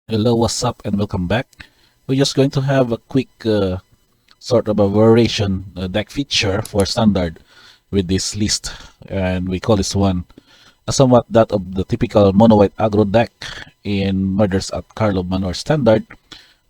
Hello, what's up, and welcome back. We're just going to have a quick sort of a variation deck feature for standard with this list, and we call this one somewhat that of the typical mono white aggro deck in Murders at Karlov Manor standard,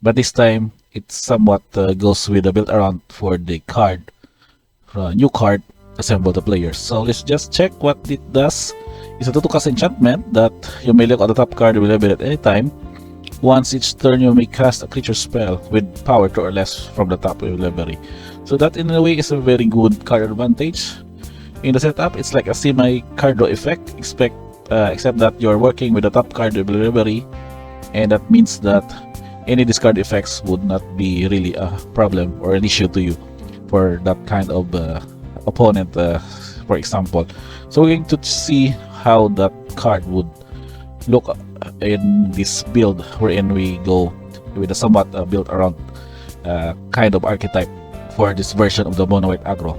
but this time it somewhat goes with a build around for the card, new card, assemble the players. So let's just check what it does. It's a 2 cast enchantment that you may look at the top card available at any time. Once each turn, you may cast a creature spell with power 2 or less from the top of your library. So that in a way is a very good card advantage. In the setup, it's like a semi-card draw effect, except that you're working with the top card of your library, and that means that any discard effects would not be really a problem or an issue to you for that kind of opponent, for example. So we're going to see how that card would look in this build wherein we go with a somewhat built around kind of archetype for this version of the mono white aggro.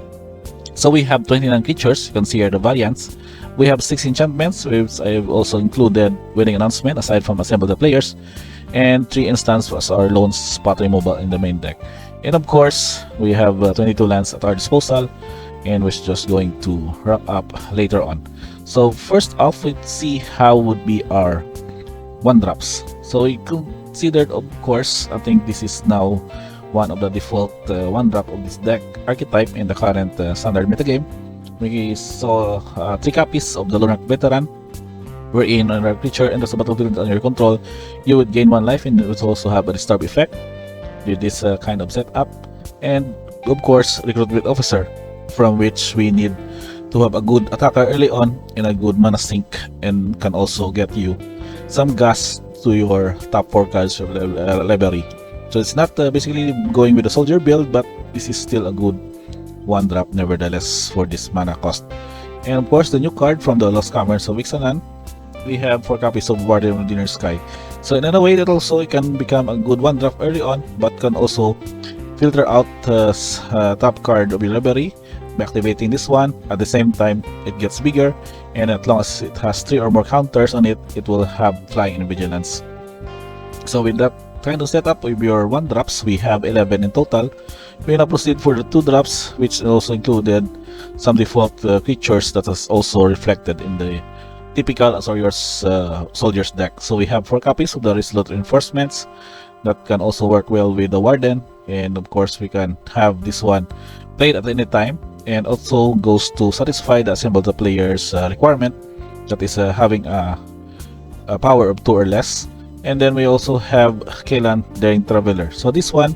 So we have 29 creatures. You can see here the variants. We have 6 enchantments, which I've also included winning announcement aside from assemble the players, and 3 instants as our lone spot removal in the main deck. And of course, we have 22 lands at our disposal, and we're just going to wrap up later on. So first off, let's see how would be our 1-drops. So we considered, of course, I think this is now one of the default 1-drop of this deck archetype in the current standard metagame. We saw 3 copies of the Lunar Veteran, wherein on a creature enters the battlefield under your control, you would gain 1 life, and it would also have a disturb effect with this kind of setup. And of course, Recruitment Officer, from which we need to have a good attacker early on and a good mana sink, and can also get you some gas to your top 4 cards of library. So it's not basically going with a soldier build, but this is still a good 1-drop nevertheless for this mana cost. And of course, the new card from the Lost Caverns of Ixalan, we have 4 copies of Guardian of Dinner Sky. So in a way that also it can become a good 1-drop early on, but can also filter out top card of your library by activating this one. At the same time, it gets bigger, and as long as it has 3 or more counters on it, it will have flying and vigilance. So with that kind of setup with your 1-drops, we have 11 in total. We're gonna proceed for the 2-drops, which also included some default creatures that is also reflected in the typical Azorius soldiers deck. So we have 4 copies of the Resolute Reinforcements that can also work well with the Warden, and of course we can have this one played at any time, and also goes to satisfy the assemble the players requirement, that is having a power of 2 or less. And then we also have Kelan Daring Traveler. So this one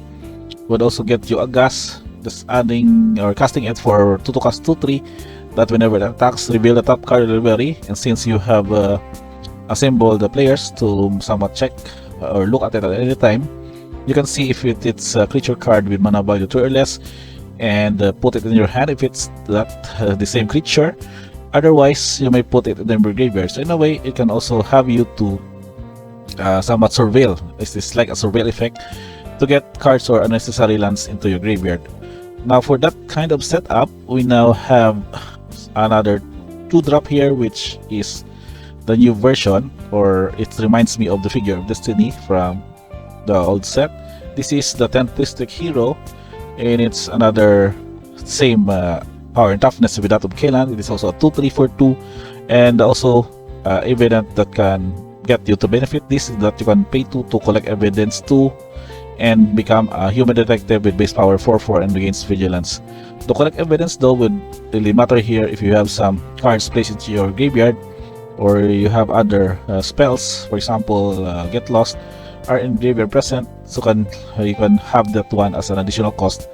would also get you a gas, just adding or casting it for 2 to cast 2/3, that whenever it attacks, reveal the top card of the library. And since you have assembled the players to somewhat check or look at it at any time, you can see if it's a creature card with mana value 2 or less, and put it in your hand if it's that the same creature. Otherwise, you may put it in the graveyard. So in a way, it can also have you to somewhat surveil. It's like a surveil effect to get cards or unnecessary lands into your graveyard. Now for that kind of setup, we now have another 2-drop here, which is the new version, or it reminds me of the Figure of Destiny from the old set. This is the 10th District Hero, and it's another same power and toughness with that of Kelan. It is also a 2/3 for 2, and also evident that can get you to benefit this is that you can pay 2 to collect evidence 2 and become a human detective with base power 4/4 and regains vigilance. To collect evidence though would really matter here if you have some cards placed into your graveyard, or you have other spells, for example Get Lost, are in graveyard present, so you can have that one as an additional cost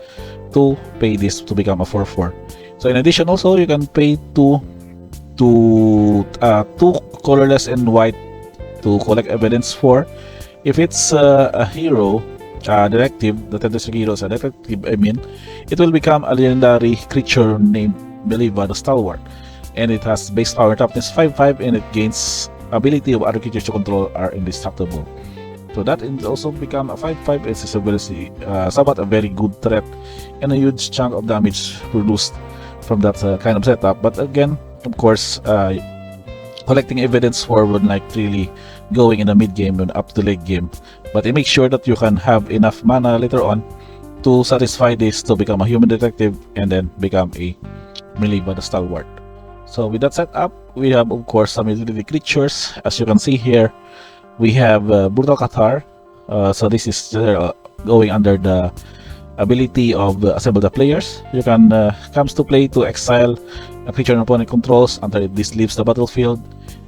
to pay this to become a 4/4. So in addition, also you can pay 2 colorless and white to collect evidence 4. If it's a hero detective, the 10th District Hero is a detective, it will become a legendary creature named Beliva the Stalwart, and it has base power toughness 5/5, and it gains ability of other creatures you control are indestructible. So that is also become a 5/5. It's somewhat a very good threat, and a huge chunk of damage produced from that kind of setup. But again, of course, collecting evidence for when like really going in the mid game and up to late game, but it makes sure that you can have enough mana later on to satisfy this to become a human detective and then become a melee but a stalwart. So with that setup, we have of course some utility creatures. As you can see here, we have Brutal Cathar. So this is going under the ability of assemble the players. You can comes to play to exile a creature an opponent controls until this leaves the battlefield,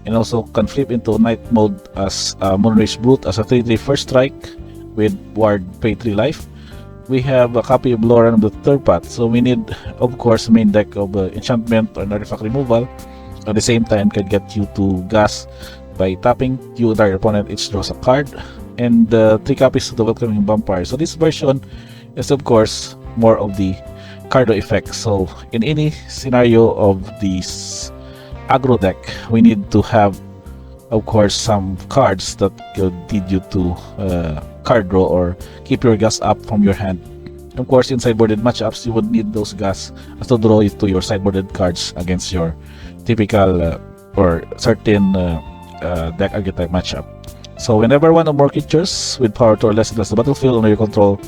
and also can flip into night mode as Moonrage Brute as a 3/3 first strike with ward pay 3 life. We have a copy of Loran of the third path, so we need of course main deck of enchantment or artifact removal. At the same time can get you to gas by tapping. You or your opponent each draws a card, and 3 copies of the Welcoming Vampire. So this version is of course more of the Cardo effect. So in any scenario of this aggro deck, we need to have of course some cards that could lead you to card draw or keep your gas up from your hand. Of course, in sideboarded matchups, you would need those gas to draw it to your sideboarded cards against your typical or certain deck archetype matchup. So whenever one or more creatures with power 2 or less enters the battlefield under your control,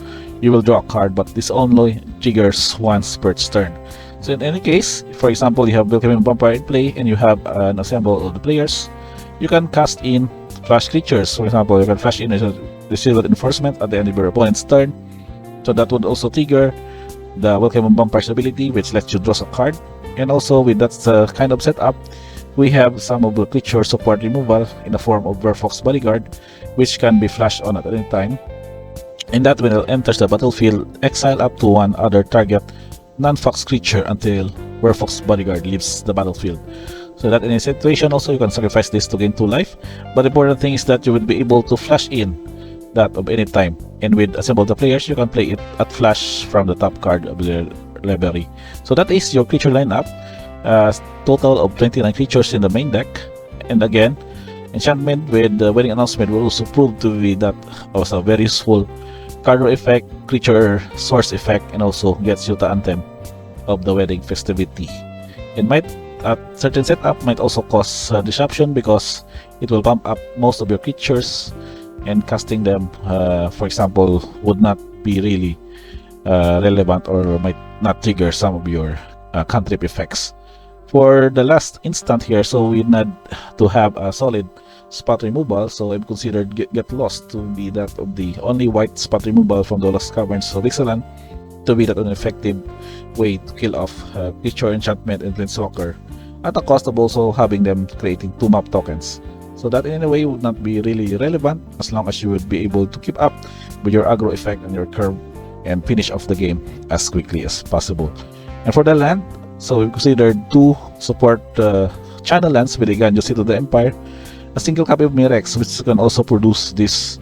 you will draw a card, but this only triggers once per turn. So in any case, for example, you have Welcoming Vampire in play and you have an assemble of the players, you can cast in flash creatures. For example, you can flash in the Shielded Enforcement at the end of your opponent's turn. So that would also trigger the Welcoming Vampire's ability, which lets you draw a card. And also with that kind of setup, we have some of the creature support removal in the form of Merfolks Bodyguard, which can be flashed on at any time. And that when it enters the battlefield, exile up to one other target non-fox creature until Merfolks Bodyguard leaves the battlefield. So that in a situation also you can sacrifice this to gain 2 life. But the important thing is that you will be able to flash in that of any time. And with assemble the players, you can play it at flash from the top card of the library. So that is your creature lineup. Total of 29 creatures in the main deck. And again, enchantment with the wedding announcement will also prove to be that also very useful card effect, creature source effect, and also gets you the anthem of the wedding festivity. It might at certain setup might also cause disruption because it will pump up most of your creatures, and casting them for example would not be really relevant or might not trigger some of your cantrip effects. For the last instant here, so we need to have a solid spot removal, so I'm considered get lost to be that of the only white spot removal from the Lost Caverns of Ixalan to be that an effective way to kill off creature, enchantment, and planeswalker at the cost of also having them creating 2 map tokens. So that in a way would not be really relevant as long as you would be able to keep up with your aggro effect and your curve and finish off the game as quickly as possible. And for the land, so we considered 2 support channel lands with Ganjo Seal of the Empire, a single copy of Mirex, which can also produce this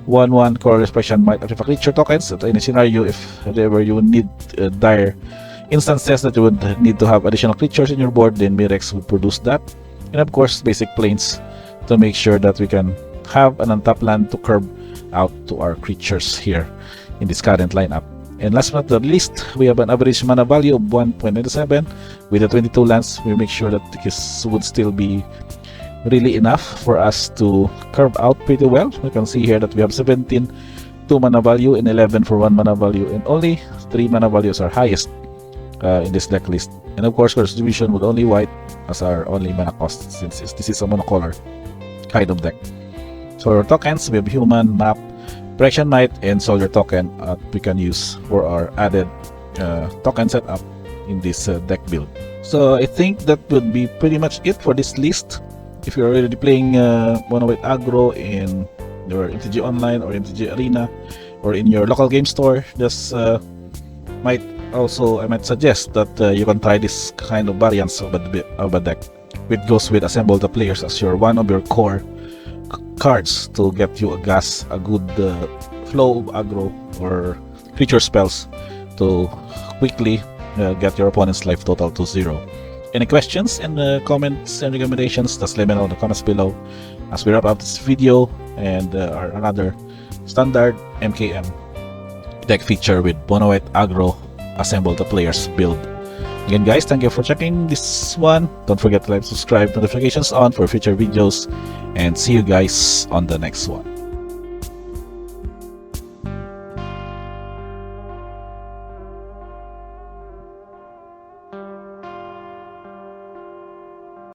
1/1 Coral Expression Might Artifact Creature tokens. So in a scenario if ever you would need dire instances that you would need to have additional creatures in your board, then Mirex would produce that. And of course basic planes to make sure that we can have an untapped land to curb out to our creatures here in this current lineup. And last but not least, we have an average mana value of 1.97. With the 22 lands, we make sure that this would still be really enough for us to curve out pretty well. You can see here that we have 17 2 mana value and 11 for 1 mana value, and only 3 mana values are highest in this deck list. And of course, distribution with only white as our only mana cost, since this is a monocolor kind of deck. So our tokens, we have human, map, Correction Knight, and Soldier token we can use for our added token setup in this deck build. So I think that would be pretty much it for this list. If you're already playing Mono White Aggro in your MTG Online or MTG Arena or in your local game store, just I might suggest that you can try this kind of variants of a deck, which goes with assemble the players as one of your core cards to get you a good flow of aggro or creature spells to quickly get your opponent's life total to 0. Any questions and comments and recommendations, just let me know in the comments below as we wrap up this video and our another standard MKM deck feature with Mono White Aggro assemble the players build Again guys, thank you for checking this one. Don't forget to like, subscribe, notifications on for future videos, and see you guys on the next one.